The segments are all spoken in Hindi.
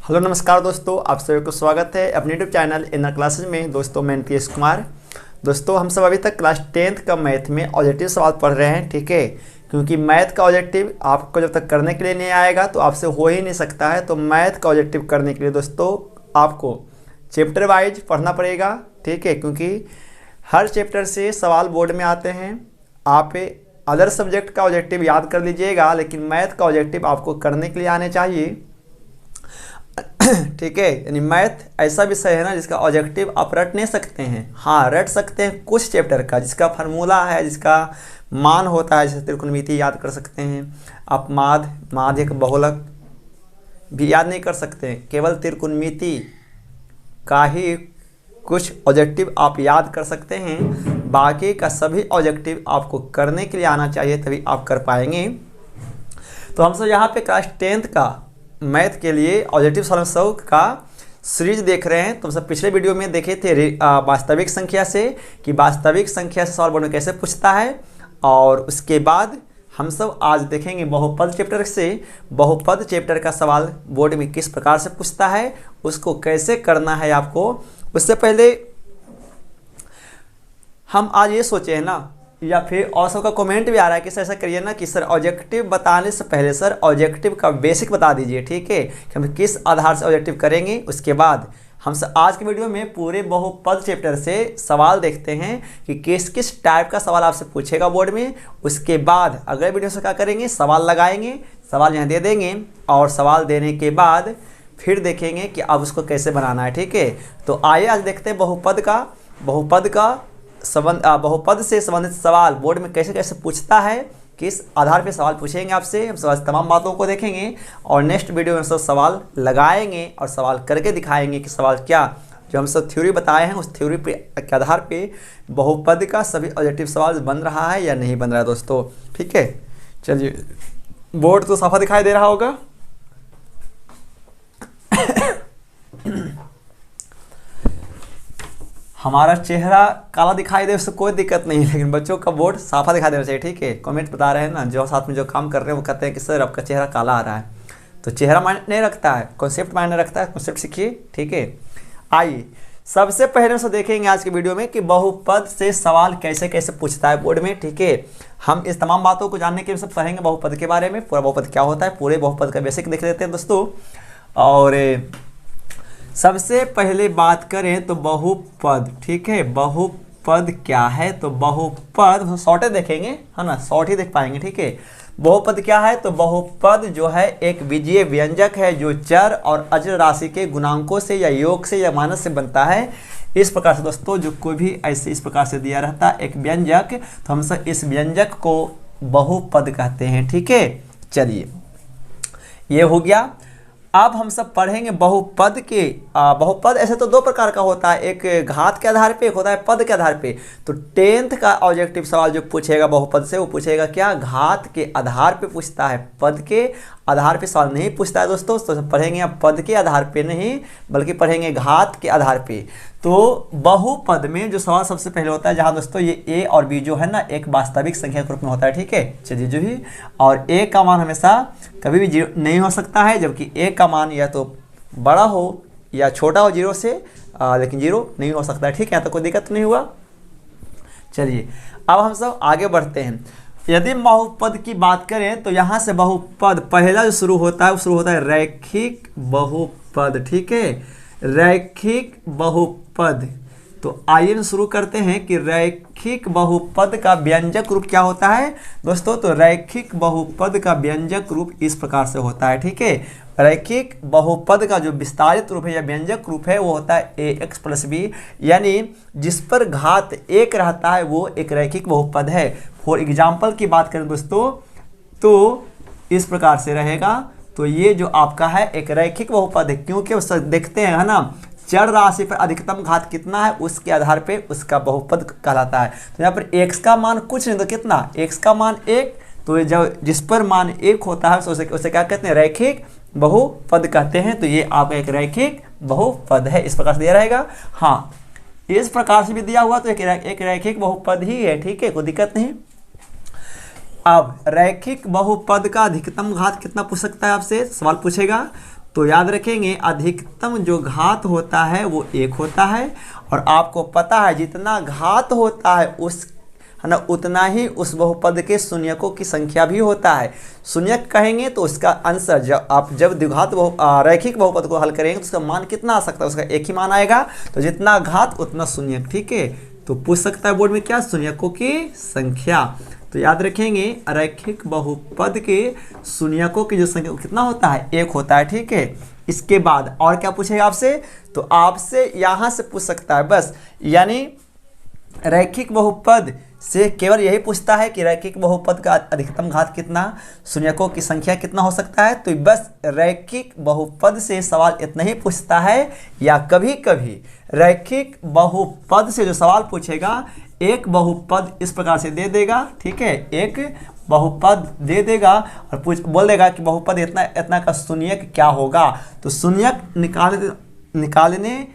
हेलो नमस्कार दोस्तों, आप सभी को स्वागत है अपने यूट्यूब चैनल इनर क्लासेज में। दोस्तों मैं नीतीश कुमार। दोस्तों हम सब अभी तक क्लास 10th का मैथ में ऑब्जेक्टिव सवाल पढ़ रहे हैं, ठीक है। क्योंकि मैथ का ऑब्जेक्टिव आपको जब तक करने के लिए नहीं आएगा तो आपसे हो ही नहीं सकता है। तो मैथ का ऑब्जेक्टिव करने के लिए दोस्तों आपको चैप्टर वाइज पढ़ना पड़ेगा, ठीक है। क्योंकि हर चैप्टर से सवाल बोर्ड में आते हैं। आप अदर सब्जेक्ट का ऑब्जेक्टिव याद कर लीजिएगा, लेकिन मैथ का ऑब्जेक्टिव आपको करने के लिए आने चाहिए, ठीक है। यानी मैथ ऐसा विषय है ना जिसका ऑब्जेक्टिव आप रट नहीं सकते हैं। हाँ, रट सकते हैं कुछ चैप्टर का जिसका फार्मूला है, जिसका मान होता है, जैसे त्रिकोणमिति याद कर सकते हैं आप। माध्यक बहुलक भी याद नहीं कर सकते हैं। केवल त्रिकोणमिति का ही कुछ ऑब्जेक्टिव आप याद कर सकते हैं। बाकी का सभी ऑब्जेक्टिव आपको करने के लिए आना चाहिए, तभी आप कर पाएंगे। तो हम सब यहाँ पे क्लास 10th का मैथ के लिए ऑब्जेक्टिव सॉल्यूशन का सीरीज देख रहे हैं। तो हम सब पिछले वीडियो में देखे थे वास्तविक संख्या से कि वास्तविक संख्या से सवाल बोर्ड में कैसे पूछता है, और उसके बाद हम सब आज देखेंगे बहुपद चैप्टर से बहुपद चैप्टर का सवाल बोर्ड में किस प्रकार से पूछता है, उसको कैसे करना है आपको। उससे पहले हम आज ये सोचे हैं ना, या फिर और सबका कमेंट भी आ रहा है कि सर ऐसा करिए ना कि सर ऑब्जेक्टिव बताने से पहले सर ऑब्जेक्टिव का बेसिक बता दीजिए, ठीक है, कि हम किस आधार से ऑब्जेक्टिव करेंगे। उसके बाद हम आज के वीडियो में पूरे बहुपद चैप्टर से सवाल देखते हैं कि किस किस टाइप का सवाल आपसे पूछेगा बोर्ड में। उसके बाद अगले वीडियो से क्या करेंगे, सवाल लगाएंगे, सवाल यहाँ दे देंगे, और सवाल देने के बाद फिर देखेंगे कि अब उसको कैसे बनाना है, ठीक है। तो आइए आज देखते हैं बहुपद से संबंधित सवाल बोर्ड में कैसे कैसे पूछता है, किस आधार पे सवाल पूछेंगे आपसे। हम तमाम बातों को देखेंगे और नेक्स्ट वीडियो में सब सवाल लगाएंगे और सवाल करके दिखाएंगे कि सवाल क्या जो हम सब थ्योरी बताए हैं उस थ्योरी के आधार पे बहुपद का सभी ऑब्जेक्टिव सवाल बन रहा है या नहीं बन रहा है दोस्तों, ठीक है। चलिए, बोर्ड तो साफा दिखाई दे रहा होगा। हमारा चेहरा काला दिखाई दे उससे कोई दिक्कत नहीं, लेकिन बच्चों का बोर्ड साफा दिखाई देना चाहिए, ठीक है। कमेंट बता रहे हैं ना, जो साथ में जो काम कर रहे हैं वो कहते हैं कि सर आपका चेहरा काला आ रहा है। तो चेहरा मायने नहीं रखता है, कॉन्सेप्ट मायने रखता है। कॉन्सेप्ट सीखिए, ठीक है। आइए सबसे पहले से देखेंगे आज के वीडियो में कि बहुपद से सवाल कैसे कैसे पूछता है बोर्ड में, ठीक है। हम इस तमाम बातों को जानने के लिए सब पढ़ेंगे बहुपद के बारे में। पूरा बहुपद क्या होता है, पूरे बहुपद का बेसिक देख लेते हैं दोस्तों। और सबसे पहले बात करें तो बहुपद, ठीक है। बहुपद क्या है, तो बहुपद शॉर्ट देखेंगे, है ना, शॉर्ट ही देख पाएंगे, ठीक है। बहुपद क्या है, तो बहुपद जो है एक बीजीय व्यंजक है जो चर और अचर राशि के गुणांकों से या योग से या मानस से बनता है। इस प्रकार से दोस्तों जो कोई भी ऐसे इस प्रकार से दिया रहता है एक व्यंजक, तो हम सब इस व्यंजक को बहुपद कहते हैं, ठीक है। चलिए, ये हो गया। अब हम सब पढ़ेंगे बहुपद के। बहुपद ऐसे तो दो प्रकार का होता है, एक घात के आधार पे, एक होता है पद के आधार पे। तो 10th का ऑब्जेक्टिव सवाल जो पूछेगा बहुपद से वो पूछेगा क्या, घात के आधार पे पूछता है, पद के आधार पे सवाल नहीं पूछता है दोस्तों। तो पढ़ेंगे आप पद के आधार पे नहीं, बल्कि पढ़ेंगे घात के आधार पे। तो बहुपद में जो सवाल सबसे पहले होता है, जहाँ दोस्तों ये ए और बी जो है ना एक वास्तविक संख्या के रूप में होता है, ठीक है। चलिए, जो ही और ए का मान हमेशा कभी भी जीरो नहीं हो सकता है, जबकि ए का मान या तो बड़ा हो या छोटा हो जीरो से, लेकिन जीरो नहीं हो सकता है, ठीक है। यहाँ तो कोई दिक्कत नहीं हुआ। चलिए, अब हम सब आगे बढ़ते हैं। यदि बहुपद की बात करें तो यहाँ से बहुपद पहला जो शुरू होता है वो शुरू होता है रैखिक बहुपद, ठीक है। रैखिक बहुपद, तो आइए शुरू करते हैं कि रैखिक बहुपद का व्यंजक रूप क्या होता है दोस्तों। तो रैखिक बहुपद का व्यंजक रूप इस प्रकार से होता है, ठीक है। रैखिक बहुपद का जो विस्तारित रूप है या व्यंजक रूप है वो होता है ax + b, यानी जिस पर घात 1 रहता है वो एक रैखिक बहुपद है। फॉर एग्जाम्पल की बात करें दोस्तों तो इस प्रकार से रहेगा। तो ये जो आपका है एक रैखिक बहुपद है, क्योंकि उस देखते हैं, है ना, चर राशि पर अधिकतम घात कितना है उसके आधार पे उसका बहुपद कहलाता है। तो यहाँ पर x का मान कुछ नहीं तो कितना, x का मान 1, तो जब जिस पर मान 1 होता है उसे क्या कहते हैं, रैखिक बहुपद कहते हैं। तो ये आपका एक रैखिक बहुपद है, इस प्रकार से दिया रहेगा। हाँ, इस प्रकार से भी दिया हुआ तो एक रैखिक बहुपद ही है, ठीक है, कोई दिक्कत नहीं। अब रैखिक बहुपद का अधिकतम घात कितना पूछ सकता है आपसे, सवाल पूछेगा। तो याद रखेंगे अधिकतम जो घात होता है वो 1 होता है, और आपको पता है जितना घात होता है उस है ना उतना ही उस बहुपद के शून्यकों की संख्या भी होता है। शून्यक कहेंगे तो उसका आंसर जब द्विघात रैखिक बहुपद को हल करेंगे तो उसका मान कितना आ सकता है, उसका एक ही मान आएगा। तो जितना घात उतना शून्यक, ठीक है। तो पूछ सकता है बोर्ड में क्या, शून्यकों की संख्या। तो याद रखेंगे रैखिक बहुपद के शून्यकों की जो संख्या कितना होता है, 1 होता है, ठीक है। इसके बाद और क्या पूछेगा आपसे, तो आपसे यहाँ से पूछ सकता है बस, यानी रैखिक बहुपद से केवल यही पूछता है कि रैखिक बहुपद का अधिकतम घात कितना, शून्यकों की संख्या कितना हो सकता है। तो बस रैखिक बहुपद से सवाल इतना ही पूछता है, या कभी कभी रैखिक बहुपद से जो सवाल पूछेगा एक बहुपद इस प्रकार से दे देगा, ठीक है, एक बहुपद दे देगा और बोल देगा कि बहुपद इतना इतना का शून्यक क्या होगा। तो शून्यक निकालने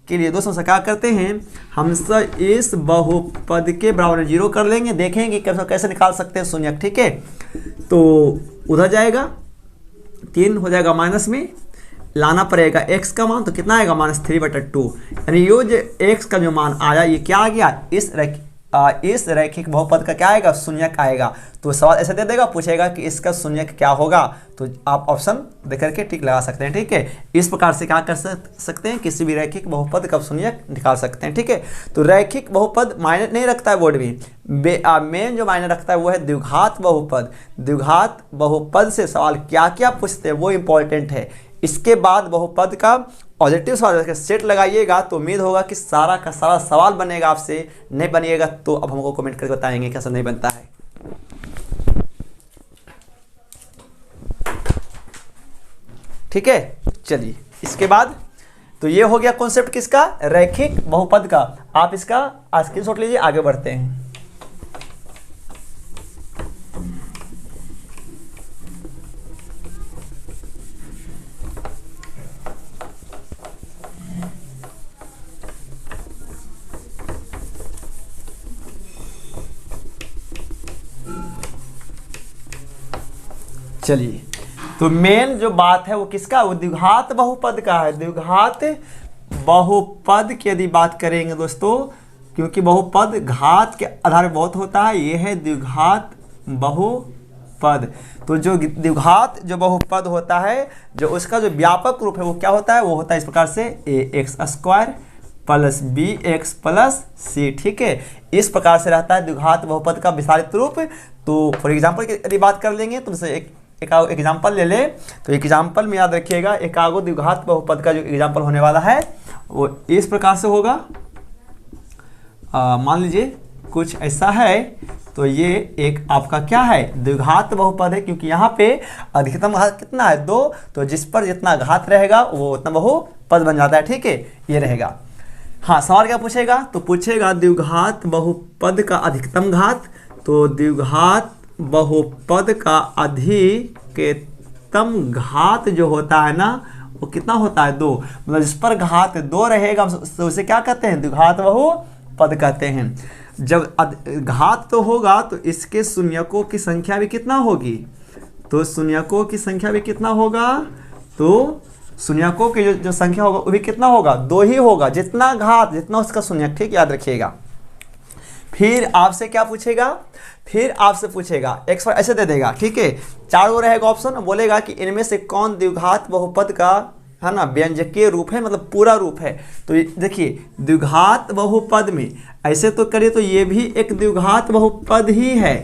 के लिए दोस्तों क्या करते हैं, हम सब इस बहुपद के बराबर 0 कर लेंगे, देखेंगे कैसे निकाल सकते हैं शून्यक, ठीक है। तो उधर जाएगा 3 हो जाएगा, माइनस में लाना पड़ेगा x का मान, तो कितना आएगा -3/2, यानी ये जो x का जो मान आया ये क्या आ गया, इस रैखिक बहुपद का क्या आएगा, शून्यक आएगा। तो सवाल ऐसे दे देगा, पूछेगा कि इसका शून्यक क्या होगा, तो आप ऑप्शन देकर के टिक लगा सकते हैं, ठीक है। इस प्रकार से क्या कर सकते हैं, किसी भी रैखिक बहुपद का शून्यक निकाल सकते हैं, ठीक है। तो रैखिक बहुपद मायने नहीं रखता है बोर्ड में, मेन जो मायने रखता है वो है द्विघात बहुपद। द्विघात बहुपद से सवाल क्या क्या पूछते हैं वो इंपॉर्टेंट है। इसके बाद बहुपद का पॉजिटिव सवाल का सेट लगाइएगा तो उम्मीद होगा कि सारा का सारा सवाल बनेगा आपसे, नहीं बनिएगा तो अब हमको कमेंट करके बताएंगे कैसा नहीं बनता है। ठीक है, चलिए इसके बाद तो ये हो गया कॉन्सेप्ट किसका, रैखिक बहुपद का। आप इसका स्क्रीनशॉट लीजिए, आगे बढ़ते हैं। चलिए, तो मेन जो बात है वो किसका, वो द्विघात बहुपद का है। द्विघात बहुपद की यदि बात करेंगे दोस्तों, क्योंकि बहुपद घात के आधार पर बहुत होता है, ये है द्विघात बहुपद। तो जो द्विघात जो बहुपद होता है, जो उसका जो व्यापक रूप है वो क्या होता है, वो होता है इस प्रकार से ax² + bx + c, ठीक है। इस प्रकार से रहता है द्विघात बहुपद का विस्तारित रूप। तो फॉर एग्जाम्पल की यदि बात कर लेंगे, तुमसे एक एग्जाम्पल ले ले, तो एग्जाम्पल में याद रखिएगा एकागो द्विघात बहुपद का जो एग्जाम्पल होने वाला है वो इस प्रकार से होगा। मान लीजिए कुछ ऐसा है, तो ये एक आपका क्या है, द्विघात बहुपद है, क्योंकि यहाँ पे अधिकतम घात कितना है, 2, तो जिस पर जितना घात रहेगा वो उतना बहुपद बन जाता है, ठीक है, ये रहेगा। हाँ, सवाल क्या पूछेगा, तो पूछेगा द्विघात बहुपद का अधिकतम घात। तो द्विघात बहुपद का अधिकतम घात जो होता है ना, वो कितना होता है, 2, मतलब जिस पर घात 2 रहेगा तो उसे क्या कहते हैं, द्विघात बहुपद कहते हैं। जब घात तो होगा तो इसके शून्यकों की संख्या भी कितना होगी, तो शून्यकों की संख्या भी कितना होगा, तो शून्यकों की जो संख्या होगा वो भी कितना होगा, 2 ही होगा, जितना घात जितना उसका शून्यक, ठीक, याद रखिएगा। फिर आपसे क्या पूछेगा, फिर आपसे पूछेगा x पर ऐसे दे देगा, ठीक है, 4 गो रहेगा ऑप्शन, बोलेगा कि इनमें से कौन द्विघात बहुपद का है ना व्यंजकीय रूप है, मतलब पूरा रूप है। तो देखिए द्विघात बहुपद में ऐसे तो करिए तो ये भी एक द्विघात बहुपद ही है,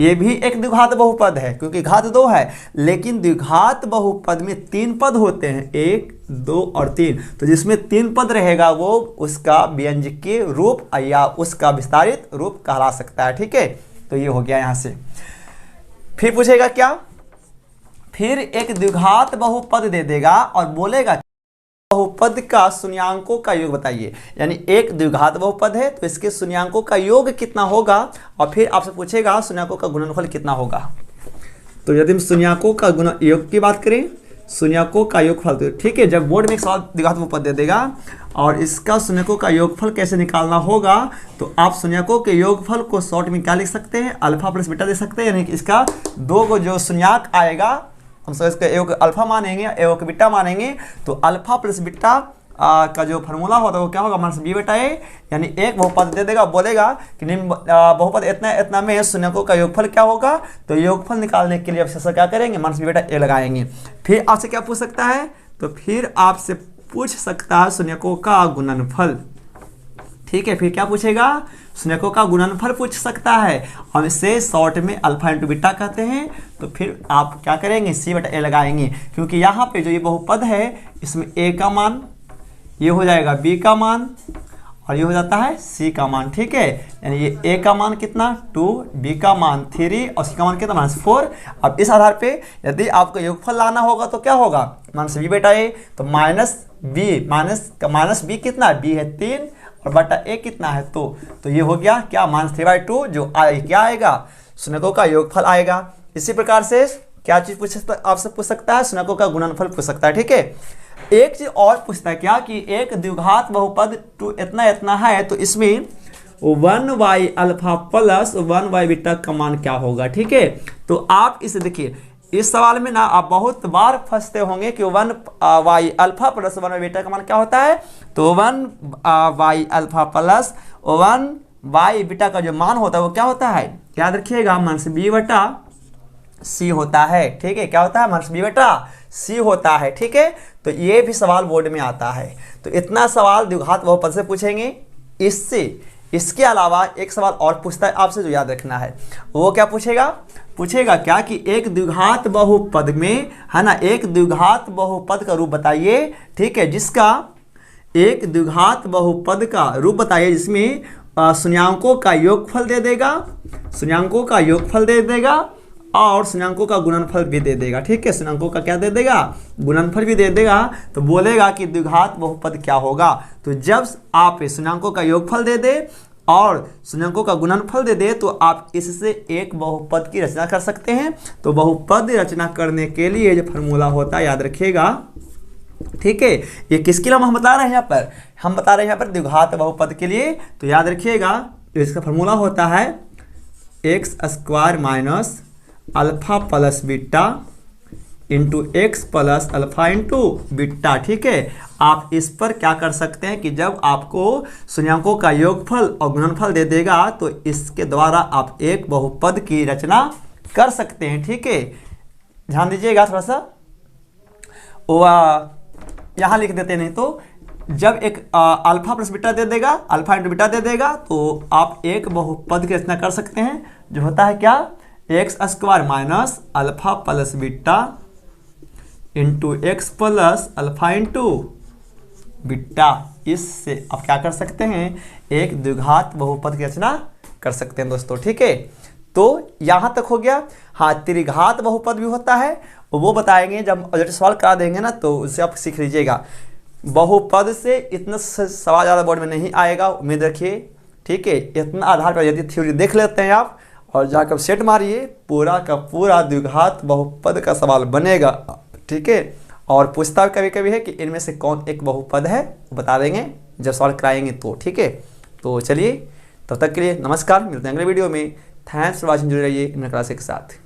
ये भी एक द्विघात बहुपद है, क्योंकि घात 2 है। लेकिन द्विघात बहुपद में 3 पद होते हैं, 1, 2 और 3। तो जिसमें 3 पद रहेगा वो उसका व्यंजकीय रूप या उसका विस्तारित रूप कहला सकता है, ठीक है। तो ये हो गया यहाँ से। फिर पूछेगा क्या, फिर एक द्विघात बहुपद दे देगा और बोलेगा बहुपद का शून्यांकों का योग बताइए। यानी एक द्विघात बहुपद है तो इसके शून्यांकों का योग कितना होगा, और फिर आपसे पूछेगा शून्यांकों का गुणनफल कितना होगा। तो यदि हम शून्यांकों का योग की बात करें, शून्यकों का योगफल, तो ठीक है, जब बोर्ड में एक सवाल द्विघात बहुपद दे देगा और इसका शून्यकों का योगफल कैसे निकालना होगा, तो आप शून्यकों के योगफल को शॉर्ट में क्या लिख सकते हैं, अल्फा + बीटा दे सकते हैं। यानी कि इसका 2 को जो शून्याक आएगा हम सब इसका एगो अल्फा मानेंगे एगो को बीटा मानेंगे, तो अल्फा प्लस बीटा का जो फार्मूला होता है वो क्या होगा, माइनस बी बटा ए, यानी एक बहुपद दे देगा, बोलेगा कि निम्न बहुपद इतना इतना में शून्यकों का योगफल क्या होगा, तो योगफल निकालने के लिए अब क्या करेंगे, माइनस बी बटा ए लगाएंगे। फिर आपसे क्या पूछ सकता है, तो फिर आपसे पूछ सकता है शून्यकों का गुणनफल। ठीक है, फिर क्या पूछेगा, शून्यकों का गुणनफल पूछ सकता है। हम इसे शॉर्ट में अल्फा इंटू बीटा कहते हैं। तो फिर आप क्या करेंगे, सी बटा ए लगाएंगे, क्योंकि यहाँ पे जो ये बहुपद है इसमें ए का मान, ये हो जाएगा बी का मान और ये हो जाता है सी का मान। ठीक है, यानी ये ए का मान कितना 2, बी का मान 3 और सी का मान कितना -4। अब इस आधार पे यदि आपको योगफल लाना होगा तो क्या होगा, माइनस बी बटा ए, तो माइनस बी कितना, बी है 3 और बटा ए कितना है 2, तो ये हो गया क्या, -3/2 जो क्या आएगा, शून्यकों का योगफल आएगा। इसी प्रकार से क्या चीज आपसे पूछ सकता है, शून्यकों का गुणनफल पूछ सकता है। ठीक है, एक चीज और पूछता है क्या, कि एक द्विघात बहुपद 2 इतना इतना है, तो इसमें 1y alpha plus 1y beta का मान क्या होगा। ठीक है, तो आप इसे देखिए, इस सवाल में ना आप बहुत बार फंसते होंगे कि 1y alpha plus 1y beta का मान क्या होता है, तो 1y alpha plus 1y beta का जो मान होता है वो क्या होता है, याद रखिएगा, माइनस बी बटा सी होता है। ठीक है, क्या होता है, माइनस बी बटा सी होता है। ठीक है, तो ये भी सवाल बोर्ड में आता है। तो इतना सवाल द्विघात बहुपद से पूछेंगे। इसके अलावा एक सवाल और पूछता है आपसे, जो याद रखना है, वो क्या पूछेगा क्या, कि एक द्विघात बहुपद में है ना, एक द्विघात बहुपद का रूप बताइए। ठीक है, जिसका एक द्विघात बहुपद का रूप बताइए जिसमें शून्याङ्कों का योगफल दे देगा, शून्याङ्कों का योगफल दे देगा और शून्याङ्कों का गुणनफल भी दे देगा। ठीक है, शून्याङ्कों का क्या दे देगा, गुणनफल भी दे देगा। तो बोलेगा कि द्विघात बहुपद क्या होगा, तो जब आप शून्याङ्कों का योगफल दे दे और शून्याङ्कों का गुणनफल दे दे, तो आप इससे एक बहुपद की रचना कर सकते हैं। तो बहुपद रचना करने के लिए जो फार्मूला होता है याद रखिएगा। ठीक है, ये किसके लिए हम बता रहे हैं यहाँ पर, हम बता रहे हैं यहाँ पर द्विघात बहुपद के लिए। तो याद रखिएगा, इसका फार्मूला होता है x² minus alpha plus beta into x plus alpha into beta. ठीक है, आप इस पर क्या कर सकते हैं कि जब आपको शून्याङ्कों का योगफल और गुणनफल दे देगा, तो इसके द्वारा आप एक बहुपद की रचना कर सकते हैं। ठीक है, ध्यान दीजिएगा थोड़ा सा, यहाँ लिख देते, नहीं तो जब एक अल्फा प्लस बीटा दे देगा, अल्फा इंटू बीटा दे देगा, तो आप एक बहुपद की रचना कर सकते हैं, जो होता है क्या, x² minus alpha plus beta into x plus alpha into beta. इससे आप क्या कर सकते हैं, एक द्विघात बहुपद की रचना कर सकते हैं दोस्तों। ठीक है, तो यहाँ तक हो गया। हाँ, त्रिघात बहुपद भी होता है, वो बताएंगे जब सवाल करा देंगे ना, तो उससे आप सीख लीजिएगा। बहुपद से इतना सवाल ज़्यादा बोर्ड में नहीं आएगा, उम्मीद रखिए। ठीक है, इतना आधार पर यदि थ्योरी देख लेते हैं आप और जाकर सेट मारिए, पूरा का पूरा द्विघात बहुपद का सवाल बनेगा। ठीक है, और पूछता कभी कभी है कि इनमें से कौन एक बहुपद है, बता देंगे जब सवाल कराएंगे तो। ठीक है, तो चलिए, तब तक के लिए नमस्कार, मिलते हैं अगले वीडियो में। थैंक्स फॉर वॉचिंग, जुड़े रहिए इन क्लासेस के साथ।